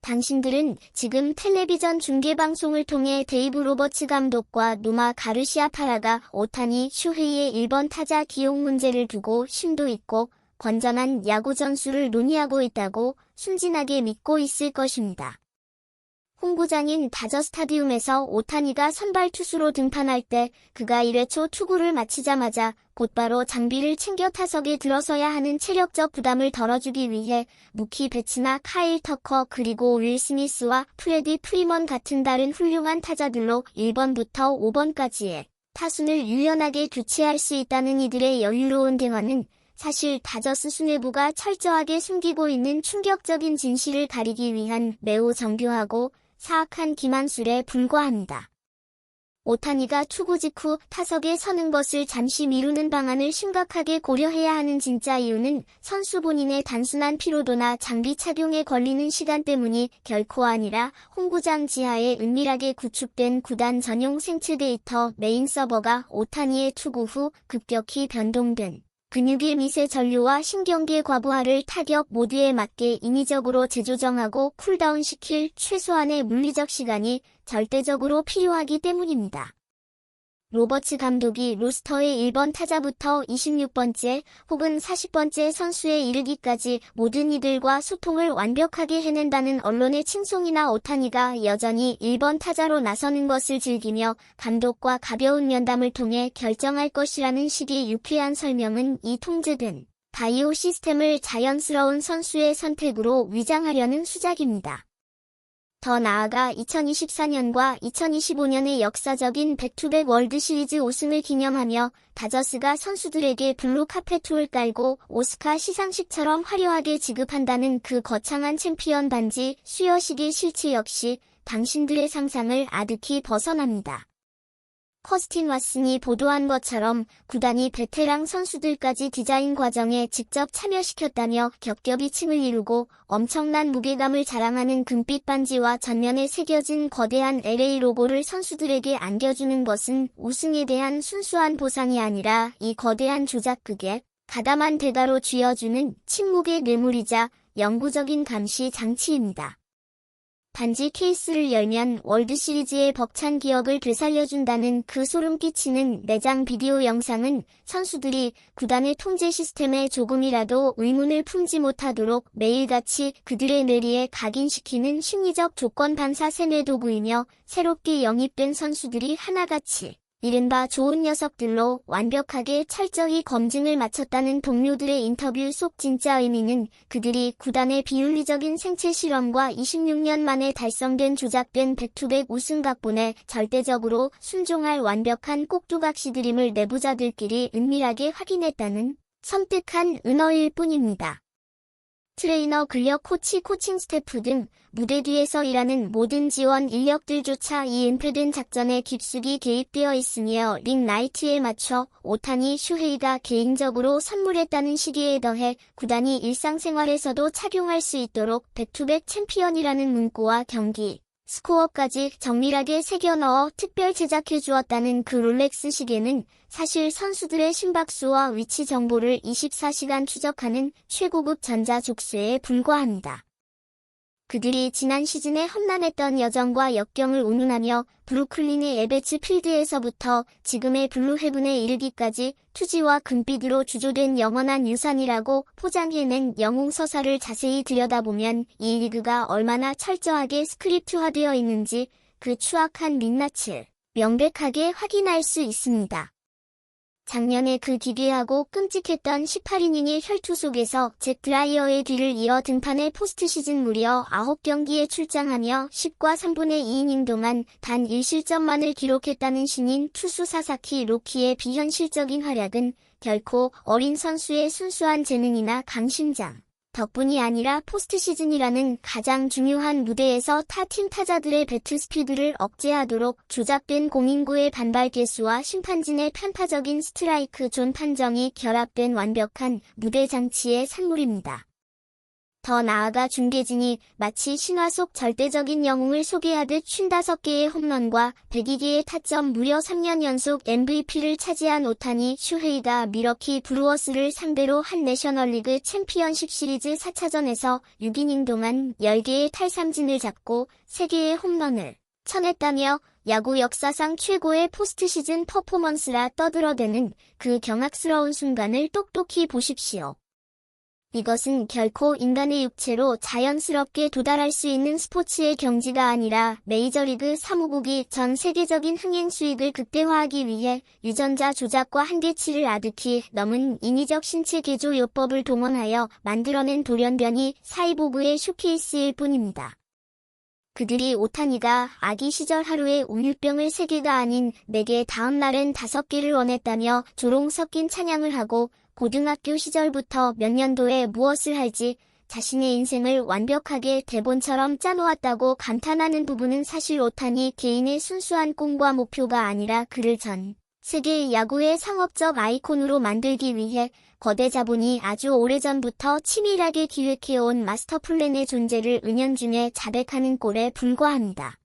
당신들은 지금 텔레비전 중계방송을 통해 데이브 로버츠 감독과 노마 가르시아 파라가 오타니 슈헤이의 1번 타자 기용 문제를 두고 심도 있고 건전한 야구 전술을 논의하고 있다고 순진하게 믿고 있을 것입니다. 홍구장인 다저 스타디움에서 오타니가 선발 투수로 등판할 때 그가 1회 초 투구를 마치자마자 곧바로 장비를 챙겨 타석에 들어서야 하는 체력적 부담을 덜어주기 위해 무키 베츠나 카일 터커 그리고 윌 스미스와 프레디 프리먼 같은 다른 훌륭한 타자들로 1번부터 5번까지의 타순을 유연하게 교체할 수 있다는 이들의 여유로운 대화는 사실 다저스 수뇌부가 철저하게 숨기고 있는 충격적인 진실을 가리기 위한 매우 정교하고 사악한 기만술에 불과합니다. 오타니가 투구 직후 타석에 서는 것을 잠시 미루는 방안을 심각하게 고려해야 하는 진짜 이유는 선수 본인의 단순한 피로도나 장비 착용에 걸리는 시간 때문이 결코 아니라 홈구장 지하에 은밀하게 구축된 구단 전용 생체 데이터 메인 서버가 오타니의 투구 후 급격히 변동된 근육의 미세 전류와 신경계 과부하를 타격 모두에 맞게 인위적으로 재조정하고 쿨다운시킬 최소한의 물리적 시간이 절대적으로 필요하기 때문입니다. 로버츠 감독이 로스터의 1번 타자부터 26번째 혹은 40번째 선수에 이르기까지 모든 이들과 소통을 완벽하게 해낸다는 언론의 칭송이나 오타니가 여전히 1번 타자로 나서는 것을 즐기며 감독과 가벼운 면담을 통해 결정할 것이라는 식의 유쾌한 설명은 이 통제된 바이오 시스템을 자연스러운 선수의 선택으로 위장하려는 수작입니다. 더 나아가 2024년과 2025년의 역사적인 백투백 월드시리즈 우승을 기념하며 다저스가 선수들에게 블루 카페트를 깔고 오스카 시상식처럼 화려하게 지급한다는 그 거창한 챔피언 반지 수여식의 실체 역시 당신들의 상상을 아득히 벗어납니다. 커스틴 왓슨이 보도한 것처럼 구단이 베테랑 선수들까지 디자인 과정에 직접 참여시켰다며 겹겹이 층을 이루고 엄청난 무게감을 자랑하는 금빛 반지와 전면에 새겨진 거대한 LA 로고를 선수들에게 안겨주는 것은 우승에 대한 순수한 보상이 아니라 이 거대한 조작극에 가담한 대가로 쥐어주는 침묵의 뇌물이자 영구적인 감시 장치입니다. 반지 케이스를 열면 월드시리즈의 벅찬 기억을 되살려준다는 그 소름 끼치는 내장 비디오 영상은 선수들이 구단의 통제 시스템에 조금이라도 의문을 품지 못하도록 매일같이 그들의 뇌리에 각인시키는 심리적 조건 반사 세뇌 도구이며 새롭게 영입된 선수들이 하나같이 이른바 좋은 녀석들로 완벽하게 철저히 검증을 마쳤다는 동료들의 인터뷰 속 진짜 의미는 그들이 구단의 비윤리적인 생체 실험과 26년 만에 달성된 조작된 백투백 우승 각본에 절대적으로 순종할 완벽한 꼭두각시드림을 내부자들끼리 은밀하게 확인했다는 섬뜩한 은어일 뿐입니다. 트레이너, 근력 코치, 코칭 스태프 등 무대 뒤에서 일하는 모든 지원 인력들조차 이 은폐된 작전에 깊숙이 개입되어 있으며 링 라이트에 맞춰 오타니 슈헤이가 개인적으로 선물했다는 시기에 더해 구단이 일상생활에서도 착용할 수 있도록 백투백 챔피언이라는 문구와 경기 스코어까지 정밀하게 새겨 넣어 특별 제작해 주었다는 그 롤렉스 시계는 사실 선수들의 심박수와 위치 정보를 24시간 추적하는 최고급 전자족쇄에 불과합니다. 그들이 지난 시즌에 험난했던 여정과 역경을 운운하며 브루클린의 에베츠 필드에서부터 지금의 블루 헤븐에 이르기까지 투지와 금빛으로 주조된 영원한 유산이라고 포장해낸 영웅서사를 자세히 들여다보면 이 리그가 얼마나 철저하게 스크립트화되어 있는지 그 추악한 민낯을 명백하게 확인할 수 있습니다. 작년에 그 기괴하고 끔찍했던 18이닝의 혈투 속에서 잭 드라이어의 뒤를 이어 등판해 포스트시즌 무려 9경기에 출장하며 10과 3분의 2이닝 동안 단 1실점만을 기록했다는 신인 투수 사사키 로키의 비현실적인 활약은 결코 어린 선수의 순수한 재능이나 강심장 덕분이 아니라 포스트시즌이라는 가장 중요한 무대에서 타 팀 타자들의 배트 스피드를 억제하도록 조작된 공인구의 반발 개수와 심판진의 편파적인 스트라이크 존 판정이 결합된 완벽한 무대 장치의 산물입니다. 더 나아가 중계진이 마치 신화 속 절대적인 영웅을 소개하듯 55개의 홈런과 102개의 타점 무려 3년 연속 MVP를 차지한 오타니 슈헤이가 미러키 브루어스를 상대로 한 내셔널리그 챔피언십 시리즈 4차전에서 6이닝 동안 10개의 탈삼진을 잡고 3개의 홈런을 쳐냈다며 야구 역사상 최고의 포스트시즌 퍼포먼스라 떠들어대는 그 경악스러운 순간을 똑똑히 보십시오. 이것은 결코 인간의 육체로 자연스럽게 도달할 수 있는 스포츠의 경지가 아니라 메이저리그 사무국이 전 세계적인 흥행 수익을 극대화하기 위해 유전자 조작과 한계치를 아득히 넘은 인위적 신체 개조 요법을 동원하여 만들어낸 돌연변이 사이보그의 쇼케이스일 뿐입니다. 그들이 오타니가 아기 시절 하루에 우유병을 3개가 아닌 4개 다음 날엔 5개를 원했다며 조롱 섞인 찬양을 하고 고등학교 시절부터 몇 년도에 무엇을 할지 자신의 인생을 완벽하게 대본처럼 짜놓았다고 감탄하는 부분은 사실 오타니 개인의 순수한 꿈과 목표가 아니라 그를 전 세계 야구의 상업적 아이콘으로 만들기 위해 거대 자본이 아주 오래전부터 치밀하게 기획해온 마스터 플랜의 존재를 은연중에 자백하는 꼴에 불과합니다.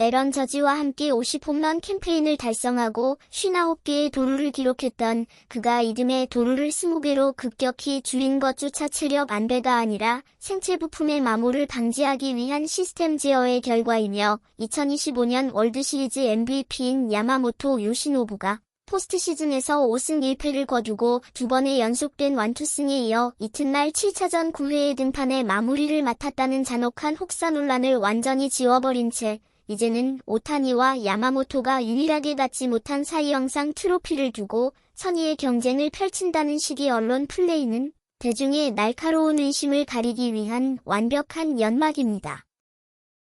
에런 저지와 함께 50홈런 캠페인을 달성하고 59개의 도루를 기록했던 그가 이듬해 도루를 20개로 급격히 줄인 것조차 체력 안배가 아니라 생체 부품의 마모를 방지하기 위한 시스템 제어의 결과이며 2025년 월드시리즈 MVP인 야마모토 요시노부가 포스트시즌에서 5승 1패를 거두고 2번의 연속된 완투승에 이어 이튿날 7차전 9회의 등판에 마무리를 맡았다는 잔혹한 혹사 논란을 완전히 지워버린 채 이제는 오타니와 야마모토가 유일하게 갖지 못한 사이 영상 트로피를 두고 선의의 경쟁을 펼친다는 식의 언론 플레이는 대중의 날카로운 의심을 가리기 위한 완벽한 연막입니다.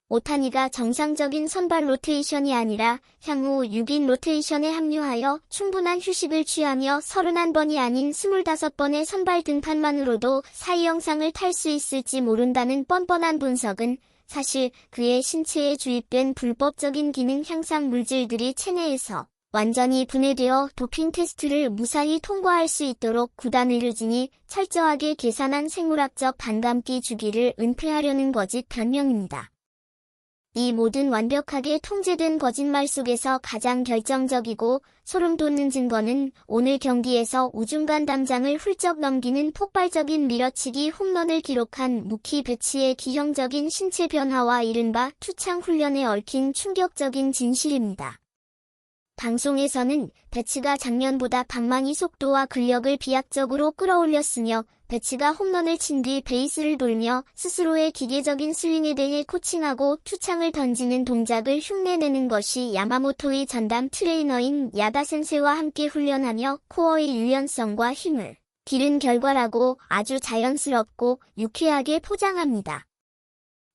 오타니가 정상적인 선발 로테이션이 아니라 향후 6인 로테이션에 합류하여 충분한 휴식을 취하며 31번이 아닌 25번의 선발 등판만으로도 사이 영상을 탈 수 있을지 모른다는 뻔뻔한 분석은 사실 그의 신체에 주입된 불법적인 기능 향상 물질들이 체내에서 완전히 분해되어 도핑 테스트를 무사히 통과할 수 있도록 구단 의료진이 철저하게 계산한 생물학적 반감기 주기를 은폐하려는 거짓 변명입니다. 이 모든 완벽하게 통제된 거짓말 속에서 가장 결정적이고 소름 돋는 증거는 오늘 경기에서 우중간 담장을 훌쩍 넘기는 폭발적인 밀어치기 홈런을 기록한 무키 배츠의 기형적인 신체 변화와 이른바 투창 훈련에 얽힌 충격적인 진실입니다. 방송에서는 배츠가 작년보다 방망이 속도와 근력을 비약적으로 끌어올렸으며 배츠가 홈런을 친 뒤 베이스를 돌며 스스로의 기계적인 스윙에 대해 코칭하고 투창을 던지는 동작을 흉내내는 것이 야마모토의 전담 트레이너인 야다 센세와 함께 훈련하며 코어의 유연성과 힘을 기른 결과라고 아주 자연스럽고 유쾌하게 포장합니다.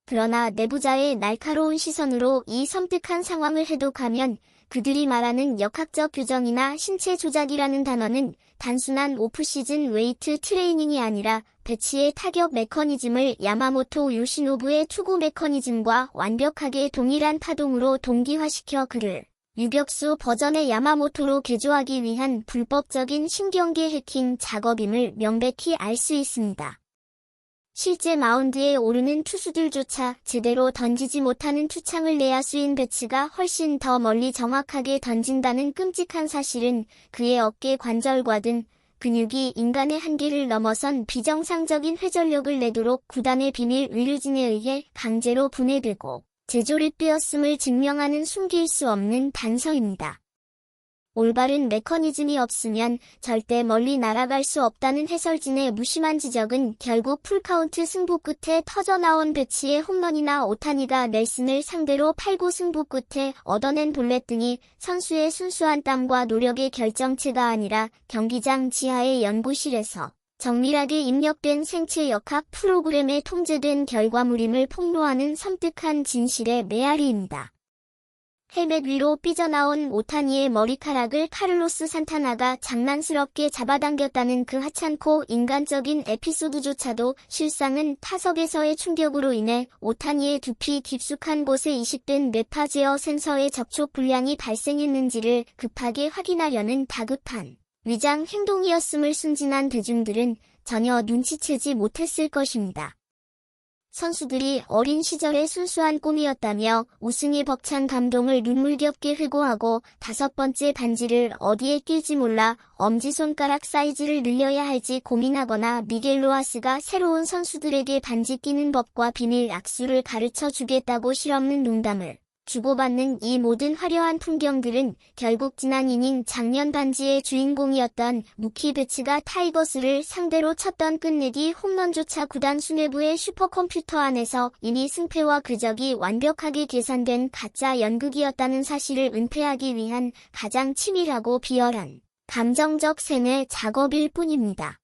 그러나 내부자의 날카로운 시선으로 이 섬뜩한 상황을 해독하면 그들이 말하는 역학적 교정이나 신체 조작이라는 단어는 단순한 오프시즌 웨이트 트레이닝이 아니라 배치의 타격 메커니즘을 야마모토 요시노부의 투구 메커니즘과 완벽하게 동일한 파동으로 동기화시켜 그를 유격수 버전의 야마모토로 개조하기 위한 불법적인 신경계 해킹 작업임을 명백히 알 수 있습니다. 실제 마운드에 오르는 투수들조차 제대로 던지지 못하는 투창을 내야수인 배츠가 훨씬 더 멀리 정확하게 던진다는 끔찍한 사실은 그의 어깨 관절과 등 근육이 인간의 한계를 넘어선 비정상적인 회전력을 내도록 구단의 비밀 의료진에 의해 강제로 분해되고 재조립되었음을 증명하는 숨길 수 없는 단서입니다. 올바른 메커니즘이 없으면 절대 멀리 날아갈 수 없다는 해설진의 무심한 지적은 결국 풀카운트 승부 끝에 터져나온 배치의 홈런이나 오타니가 넬슨을 상대로 8구 승부 끝에 얻어낸 볼넷 등이 선수의 순수한 땀과 노력의 결정체가 아니라 경기장 지하의 연구실에서 정밀하게 입력된 생체 역학 프로그램에 통제된 결과물임을 폭로하는 섬뜩한 진실의 메아리입니다. 헬멧 위로 삐져나온 오타니의 머리카락을 카를로스 산타나가 장난스럽게 잡아당겼다는 그 하찮고 인간적인 에피소드조차도 실상은 타석에서의 충격으로 인해 오타니의 두피 깊숙한 곳에 이식된 뇌파 제어 센서의 접촉 불량이 발생했는지를 급하게 확인하려는 다급한 위장 행동이었음을 순진한 대중들은 전혀 눈치채지 못했을 것입니다. 선수들이 어린 시절의 순수한 꿈이었다며 우승에 벅찬 감동을 눈물겹게 회고하고 5번째 반지를 어디에 낄지 몰라 엄지손가락 사이즈를 늘려야 할지 고민하거나 미겔 로하스가 새로운 선수들에게 반지 끼는 법과 비밀 악수를 가르쳐 주겠다고 실없는 농담을 주고받는 이 모든 화려한 풍경들은 결국 지난 이닝 작년 반지의 주인공이었던 무키 베츠가 타이거스를 상대로 쳤던 끝내기 홈런조차 구단 수뇌부의 슈퍼컴퓨터 안에서 이미 승패와 궤적이 완벽하게 계산된 가짜 연극이었다는 사실을 은폐하기 위한 가장 치밀하고 비열한 감정적 세뇌 작업일 뿐입니다.